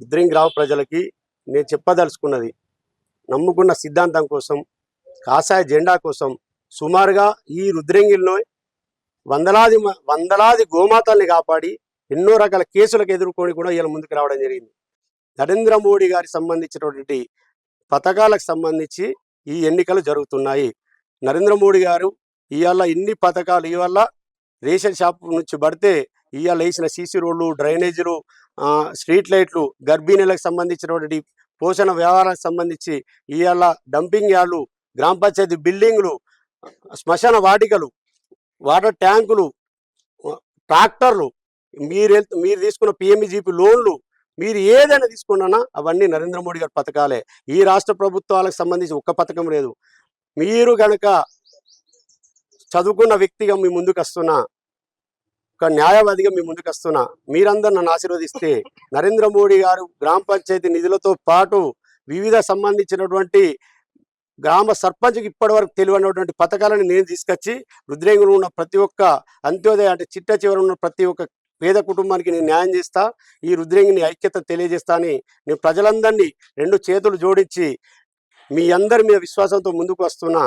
రుద్రంగి గ్రామ ప్రజలకి నేను చెప్పదలుచుకున్నది, నమ్ముకున్న సిద్ధాంతం కోసం, కాషాయ జెండా కోసం సుమారుగా ఈ రుద్రంగిలో వందలాది గోమాతల్ని కాపాడి ఎన్నో రకాల కేసులకు ఎదుర్కొని కూడా ఇలా ముందుకు రావడం జరిగింది. నరేంద్ర మోడీ గారికి సంబంధించినటువంటి పథకాలకు సంబంధించి ఈ ఎన్నికలు జరుగుతున్నాయి. నరేంద్ర మోడీ గారు ఇవాళ ఇన్ని పథకాలు, ఇవాళ రేషన్ షాప్ నుంచి పడితే ఇవాళ వేసిన సీసీ రోడ్లు, డ్రైనేజీలు, స్ట్రీట్ లైట్లు, గర్భిణీలకు సంబంధించినటువంటి పోషణ వ్యవహారాలకు సంబంధించి ఇవాళ డంపింగ్ యార్డులు, గ్రామ పంచాయతీ బిల్డింగులు, శ్మశాన వాటికలు, వాటర్ ట్యాంకులు, ట్రాక్టర్లు, మీరు తీసుకున్న పిఎంఈజీపీ లోన్లు, మీరు ఏదైనా తీసుకున్నా అవన్నీ నరేంద్ర మోడీ గారి పథకాలే. ఈ రాష్ట్ర ప్రభుత్వాలకు సంబంధించి ఒక్క పథకం లేదు. మీరు కనుక చదువుకున్న వ్యక్తిగా మీ ముందుకు వస్తున్నా, ఒక న్యాయవాదిగా మీ ముందుకు వస్తున్నా, మీరందరూ నన్ను ఆశీర్వదిస్తే నరేంద్ర మోడీ గారు గ్రామ పంచాయతీ నిధులతో పాటు వివిధ సంబంధించినటువంటి గ్రామ సర్పంచ్కి ఇప్పటి వరకు తెలియనటువంటి పథకాలను నేను తీసుకొచ్చి రుద్రంగిలో ఉన్న ప్రతి ఒక్క అంత్యోదయ అంటే చిట్ట చివరి ఉన్న ప్రతి ఒక్క పేద కుటుంబానికి నేను న్యాయం చేస్తా, ఈ రుద్రంగిని ఐక్యత తెలియజేస్తా అని నేను ప్రజలందరినీ రెండు చేతులు జోడించి మీ అందరి మీద విశ్వాసంతో ముందుకు వస్తున్నా.